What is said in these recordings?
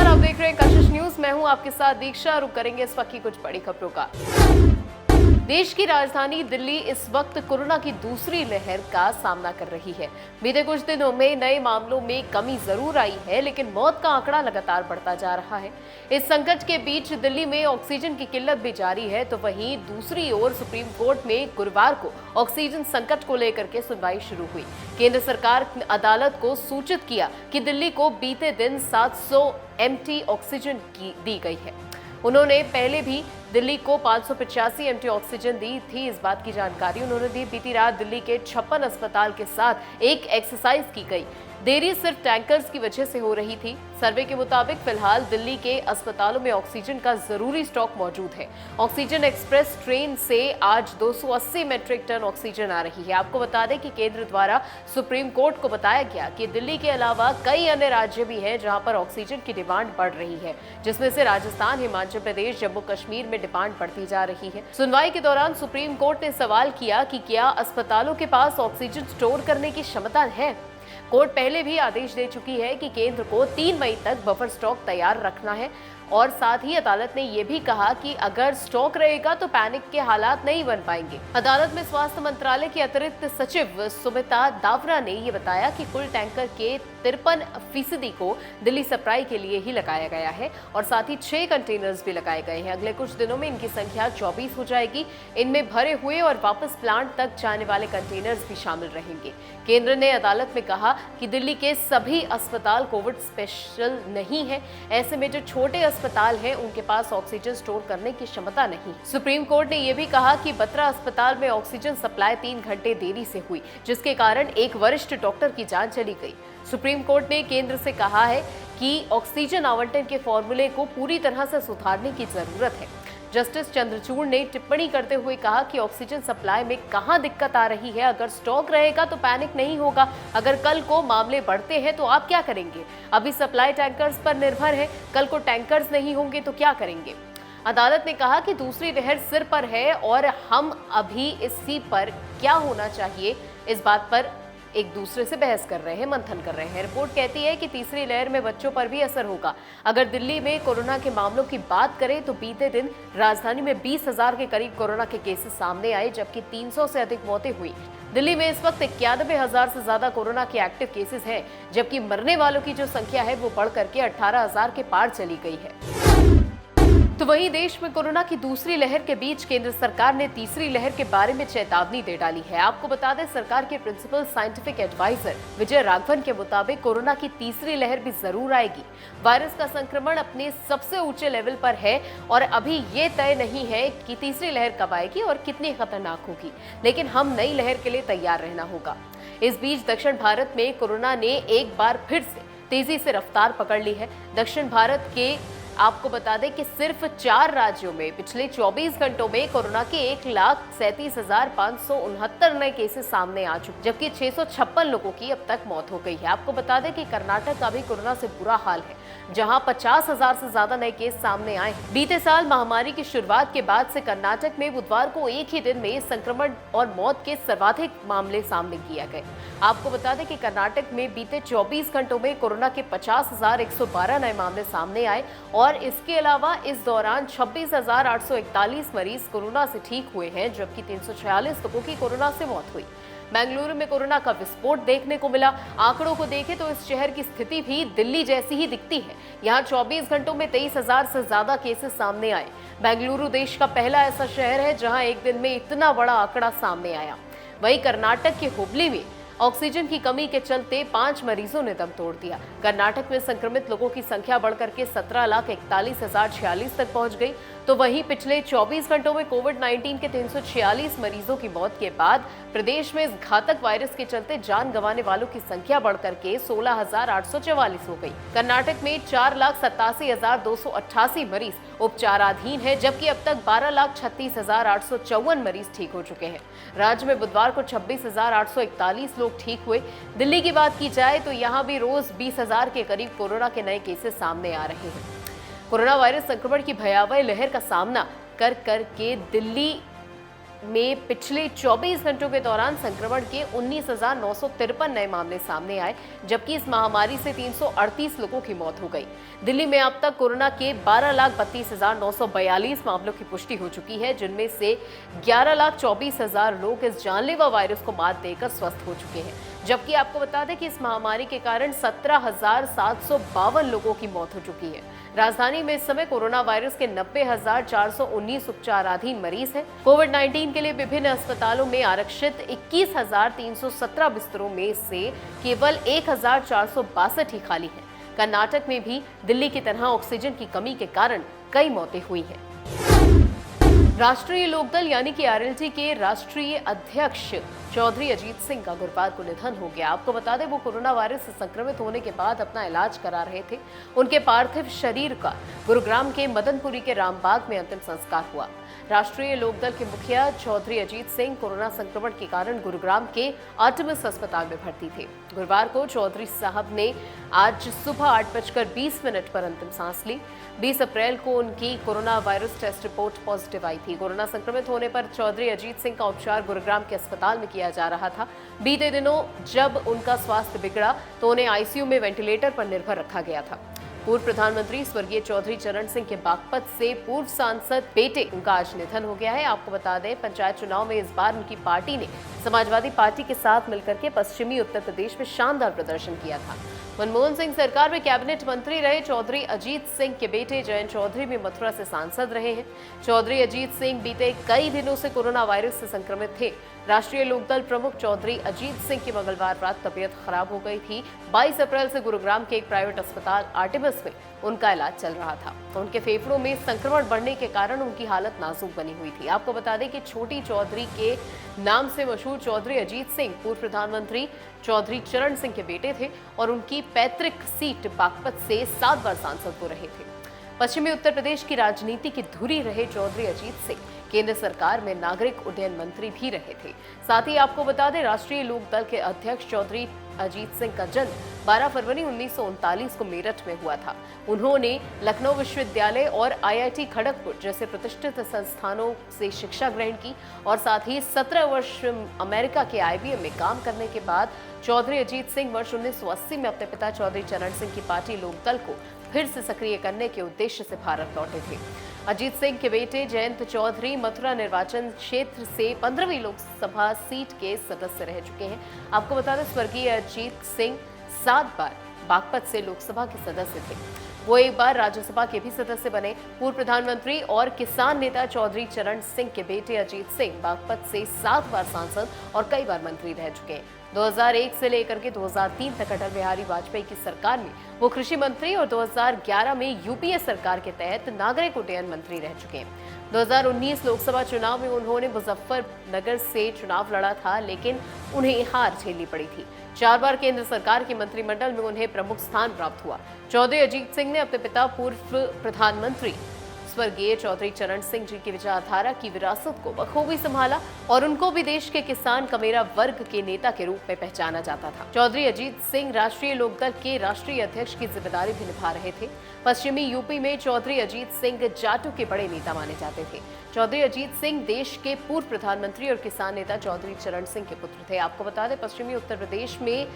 आप देख रहे हैं कशिश न्यूज। मैं हूं आपके साथ दीक्षा। रुक करेंगे इस वक्त की कुछ बड़ी खबरों का। देश की राजधानी दिल्ली इस वक्त कोरोना की दूसरी लहर का सामना कर रही है। बीते कुछ दिनों में नए मामलों में कमी जरूर आई है, लेकिन मौत का आंकड़ा लगातार बढ़ता जा रहा है। इस संकट के बीच दिल्ली में ऑक्सीजन की किल्लत भी जारी है, तो वहीं दूसरी ओर सुप्रीम कोर्ट में गुरुवार को ऑक्सीजन संकट को लेकर के सुनवाई शुरू हुई। केंद्र सरकार ने अदालत को सूचित किया कि दिल्ली को बीते दिन 700 MT ऑक्सीजन दी गई है। उन्होंने पहले भी दिल्ली को 585 MT ऑक्सीजन दी थी। इस बात की जानकारी उन्होंने दी। बीती रात दिल्ली के 56 अस्पताल के साथ एक एक्सरसाइज की गई। देरी सिर्फ टैंकर्स की वजह से हो रही थी। सर्वे के मुताबिक फिलहाल दिल्ली के अस्पतालों में ऑक्सीजन का जरूरी स्टॉक मौजूद है। ऑक्सीजन एक्सप्रेस ट्रेन से आज 280 मीट्रिक टन ऑक्सीजन आ रही है। आपको बता दें कि केंद्र द्वारा सुप्रीम कोर्ट को बताया गया कि दिल्ली के अलावा कई अन्य राज्य भी हैं जहां पर ऑक्सीजन की डिमांड बढ़ रही है, जिसमें से राजस्थान, हिमाचल प्रदेश, जम्मू कश्मीर में डिमांड बढ़ती जा रही है। सुनवाई के दौरान सुप्रीम कोर्ट ने सवाल किया कि क्या अस्पतालों के पास ऑक्सीजन स्टोर करने की क्षमता है। कोर्ट पहले भी आदेश दे चुकी है कि केंद्र को 3 मई तक बफर स्टॉक तैयार रखना है, और साथ ही अदालत ने यह भी कहा कि अगर स्टॉक रहेगा तो पैनिक के हालात नहीं बन पाएंगे। अदालत में स्वास्थ्य मंत्रालय की अतिरिक्त सचिव सुमिता दावरा ने यह बताया कि कुल टैंकर के 53% को दिल्ली सप्लाई के लिए ही लगाया गया है, और साथ ही 6 कंटेनर्स भी लगाए गए हैं। अगले कुछ दिनों में इनकी संख्या 24 हो जाएगी। इनमें भरे हुए और वापस प्लांट तक जाने वाले कंटेनर्स भी शामिल रहेंगे। केंद्र ने अदालत में कहा कि दिल्ली के सभी अस्पताल कोविड स्पेशल नहीं है। ऐसे में जो छोटे अस्पताल हैं उनके पास ऑक्सीजन स्टोर करने की क्षमता नहीं। सुप्रीम कोर्ट ने यह भी कहा कि बत्रा अस्पताल में ऑक्सीजन सप्लाई 3 घंटे देरी से हुई, जिसके कारण एक वरिष्ठ डॉक्टर की जान चली गई। सुप्रीम कोर्ट ने केंद्र से कहा है कि ऑक्सीजन आवंटन के फॉर्मूले को पूरी तरह से सुधारने की जरूरत है। जस्टिस चंद्रचूड़ ने टिप्पणी करते हुए कहा कि ऑक्सीजन सप्लाई में कहां दिक्कत आ रही है। अगर स्टॉक रहेगा तो पैनिक नहीं होगा। अगर कल को मामले बढ़ते हैं तो आप क्या करेंगे? अभी सप्लाई टैंकर्स पर निर्भर है, कल को टैंकर्स नहीं होंगे तो क्या करेंगे? अदालत ने कहा कि दूसरी लहर सिर पर है और हम अभी इसी पर क्या होना चाहिए, इस बात पर एक दूसरे से बहस कर रहे हैं, मंथन कर रहे हैं। रिपोर्ट कहती है कि तीसरी लहर में बच्चों पर भी असर होगा। अगर दिल्ली में कोरोना के मामलों की बात करें तो बीते दिन राजधानी में 20,000 के करीब कोरोना के केसेस सामने आए, जबकि 300 से अधिक मौतें हुई। दिल्ली में इस वक्त 91,000 से ज्यादा कोरोना के एक्टिव केसेस हैं, जबकि मरने वालों की जो संख्या है वो बढ़ करके 18,000 के पार चली गई है। तो वहीं देश में कोरोना की दूसरी लहर के बीच केंद्र सरकार ने तीसरी लहर के बारे में चेतावनी दे डाली है। आपको बता दें, सरकार के principal scientific adviser Vijay Raghavan के मुताबिक कोरोना की तीसरी लहर भी जरूर आएगी। वायरस का संक्रमण अपने सबसे ऊंचे लेवल पर है और अभी ये तय नहीं है कि तीसरी लहर कब आएगी और कितनी खतरनाक होगी, लेकिन हम नई लहर के लिए तैयार रहना होगा। इस बीच दक्षिण भारत में कोरोना ने एक बार फिर से तेजी से रफ्तार पकड़ ली है। दक्षिण भारत के आपको बता दें कि सिर्फ 4 राज्यों में पिछले 24 घंटों में कोरोना के 1,37,569 नए केसेस सामने आ चुके, जबकि 656 लोगों की अब तक मौत हो गई है। आपको बता दें कि कर्नाटक का भी कोरोना से बुरा हाल है, जहां 50,000 से ज्यादा नए केस सामने आए। बीते साल महामारी की शुरुआत के बाद से कर्नाटक में बुधवार को एक ही दिन में संक्रमण और मौत के सर्वाधिक मामले सामने किए गए। आपको बता दें कि कर्नाटक में बीते 24 घंटों में कोरोना के 50,112 नए मामले सामने आए, और इसके अलावा इस दौरान 26,841 मरीज कोरोना से ठीक हुए हैं, जबकि 346 लोगों की कोरोना से मौत हुई। बेंगलुरु में कोरोना का विस्फोट देखने को मिला। आंकड़ों को देखें तो इस शहर की स्थिति भी दिल्ली जैसी ही दिखती है। यहाँ 24 घंटों में 23,000 से ज्यादा केसेस सामने आए। बेंगलुरु देश का पहला ऐसा शहर है जहां एक दिन में इतना बड़ा आंकड़ा सामने आया। वहीं कर्नाटक के हुबली में ऑक्सीजन की कमी के चलते 5 मरीजों ने दम तोड़ दिया। कर्नाटक में संक्रमित लोगों की संख्या बढ़कर के 17,41,046 तक पहुंच गई। तो वहीं पिछले 24 घंटों में कोविड-19 के 346 मरीजों की मौत के बाद प्रदेश में इस घातक वायरस के चलते जान गंवाने वालों की संख्या बढ़कर के 16,844 हो गई। कर्नाटक में 4,87,288 मरीज उपचाराधीन है, जबकि अब तक 12,36,854 मरीज ठीक हो चुके हैं। राज्य में बुधवार को 26,841 लोग ठीक हुए। दिल्ली की बात की जाए तो यहाँ भी रोज 20,000 के करीब कोरोना के नए केसेस सामने आ रहे हैं। कोरोना वायरस संक्रमण की भयावह लहर का सामना कर के दिल्ली में पिछले 24 घंटों के दौरान संक्रमण के 19,953 नए मामले सामने आए, जबकि इस महामारी से 338 लोगों की मौत हो गई। दिल्ली में अब तक कोरोना के 12,32,942 मामलों की पुष्टि हो चुकी है, जिनमें से 11,24,000 लोग इस जानलेवा वायरस को मात देकर स्वस्थ हो चुके हैं। जबकि आपको बता दें कि इस महामारी के कारण 17,752 लोगों की मौत हो चुकी है। राजधानी में इस समय कोरोना वायरस के 90,419 उपचाराधीन मरीज हैं। कोविड-19 के लिए विभिन्न अस्पतालों में आरक्षित 21,317 बिस्तरों में से केवल 1,462 ही खाली हैं। कर्नाटक में भी दिल्ली की तरह ऑक्सीजन की कमी के कारण कई मौतें हुई हैं। राष्ट्रीय लोकदल यानी कि आरएलडी के राष्ट्रीय अध्यक्ष चौधरी अजीत सिंह का गुरुवार को निधन हो गया। आपको बता दें, वो कोरोना वायरस से संक्रमित होने के बाद अपना इलाज करा रहे थे। उनके पार्थिव शरीर का गुरुग्राम के मदनपुरी के रामबाग में अंतिम संस्कार हुआ। राष्ट्रीय लोकदल के मुखिया चौधरी अजीत सिंह कोरोना संक्रमण के कारण गुरुग्राम के आर्टेमिस अस्पताल में भर्ती थे। गुरुवार को चौधरी साहब ने आज सुबह 8:20 पर अंतिम सांस ली। 20 अप्रैल को उनकी corona virus test report positive आई थी। कोरोना संक्रमित होने पर चौधरी अजीत सिंह का उपचार गुरुग्राम के अस्पताल में किया जा रहा था। बीते दिनों जब उनका स्वास्थ्य बिगड़ा तो उन्हें आईसीयू में वेंटिलेटर पर निर्भर रखा गया था। पूर्व प्रधानमंत्री स्वर्गीय चौधरी चरण सिंह के बागपत से पूर्व सांसद बेटे उनका आज निधन हो गया है। आपको बता दें, पंचायत चुनाव में इस बार उनकी पार्टी ने समाजवादी पार्टी के साथ मिलकर के पश्चिमी उत्तर प्रदेश में शानदार प्रदर्शन किया था। मनमोहन सिंह सरकार में कैबिनेट मंत्री रहे चौधरी अजीत सिंह के बेटे जयंत चौधरी भी मथुरा से सांसद रहे हैं। चौधरी अजीत सिंह बीते कई दिनों से कोरोना वायरस से संक्रमित थे। राष्ट्रीय लोकदल प्रमुख चौधरी अजीत सिंह की मंगलवार रात तबीयत खराब हो गई थी। 22 अप्रैल से गुरुग्राम के एक प्राइवेट अस्पताल आर्टेमिस में उनका इलाज चल रहा था। उनके फेफड़ों में संक्रमण बढ़ने के कारण उनकी हालत नाजुक बनी हुई थी। आपको बता दें कि छोटी चौधरी के नाम से मशहूर चौधरी अजीत सिंह पूर्व प्रधानमंत्री चौधरी चरण सिंह के बेटे थे और उनकी पैतृक सीट बागपत से 7 बार सांसद हो रहे थे। पश्चिमी उत्तर प्रदेश की राजनीति की धुरी रहे चौधरी अजीत सिंह केंद्र सरकार में नागरिक उड्डयन मंत्री भी रहे थे। साथ ही आपको बता दें, राष्ट्रीय लोकदल के अध्यक्ष चौधरी अजीत सिंह का जन्म 12 फरवरी 1939 को मेरठ में हुआ था। उन्होंने लखनऊ विश्वविद्यालय और आईआईटी खड़गपुर जैसे प्रतिष्ठित संस्थानों से शिक्षा ग्रहण की और साथ ही 17 वर्ष अमेरिका के आईबीएम में काम करने के बाद चौधरी अजीत सिंह वर्ष 1980 में अपने पिता चौधरी चरण सिंह की पार्टी लोकदल को फिर से सक्रिय करने के उद्देश्य से भारत लौटे थे। अजीत सिंह के बेटे जयंत चौधरी मथुरा निर्वाचन क्षेत्र से 15वीं लोकसभा सीट के सदस्य रह चुके हैं। आपको बता दें, स्वर्गीय अजीत सिंह 7 बार बागपत से लोकसभा के सदस्य थे। वो एक बार राज्यसभा के भी सदस्य बने। पूर्व प्रधानमंत्री और किसान नेता चौधरी चरण सिंह के बेटे अजीत सिंह बागपत से 7 बार सांसद और कई बार मंत्री रह चुके हैं। 2001 से लेकर के 2003 तक अटल बिहारी वाजपेयी की सरकार में वो कृषि मंत्री और 2011 में यूपीए सरकार के तहत नागरिक उड्डयन मंत्री रह चुके हैं। 2019 लोकसभा चुनाव में उन्होंने मुजफ्फरनगर से चुनाव लड़ा था, लेकिन उन्हें हार झेलनी पड़ी थी। 4 बार केंद्र सरकार के मंत्रिमंडल में उन्हें प्रमुख स्थान प्राप्त हुआ। चौधरी अजीत सिंह ने अपने पिता पूर्व प्रधानमंत्री स्वर्गीय चौधरी चरण सिंह जी की विचारधारा की विरासत को बखूबी संभाला और उनको भी देश के किसान कमेरा वर्ग के नेता के रूप में पहचाना जाता था। चौधरी अजीत सिंह राष्ट्रीय लोकदल के राष्ट्रीय अध्यक्ष की जिम्मेदारी भी निभा रहे थे। पश्चिमी यूपी में चौधरी अजीत सिंह जाटों के बड़े नेता माने जाते थे। चौधरी अजीत सिंह देश के पूर्व प्रधानमंत्री और किसान नेता चौधरी चरण सिंह के पुत्र थे। आपको बता दें, पश्चिमी उत्तर प्रदेश में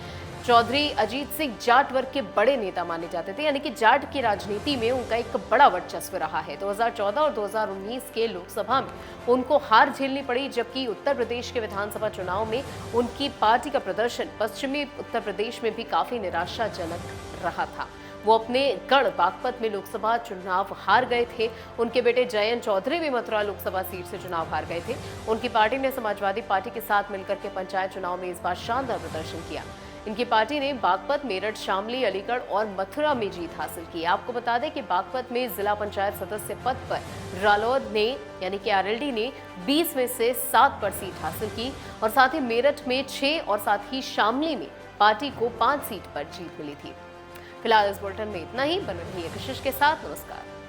चौधरी अजीत सिंह जाट वर्ग के बड़े नेता माने जाते थे, यानी कि जाट की राजनीति में उनका एक बड़ा वर्चस्व रहा है। 2014 और 2019 के लोकसभा में उनको हार झेलनी पड़ी, जबकि उत्तर प्रदेश के विधानसभा चुनाव में उनकी पार्टी का प्रदर्शन पश्चिमी उत्तर प्रदेश में भी काफी निराशाजनक रहा था। वो अपने गढ़ बागपत में लोकसभा चुनाव हार गए थे। उनके बेटे जयंत चौधरी भी मथुरा लोकसभा सीट से चुनाव हार गए थे। उनकी पार्टी ने समाजवादी पार्टी के साथ मिलकर के पंचायत चुनाव में इस बार शानदार प्रदर्शन किया। इनकी पार्टी ने बागपत, मेरठ, शामली, अलीगढ़ और मथुरा में जीत हासिल की। आपको बता दें कि बागपत में जिला पंचायत सदस्य पद पर रालोद ने यानी कि आरएलडी ने 20 में से 7 पर सीट हासिल की और साथ ही मेरठ में 6 और साथ ही शामली में पार्टी को 5 सीट पर जीत मिली थी। फिलहाल इस बुलेटिन में इतना ही। बने रहिए कशिश के साथ। नमस्कार।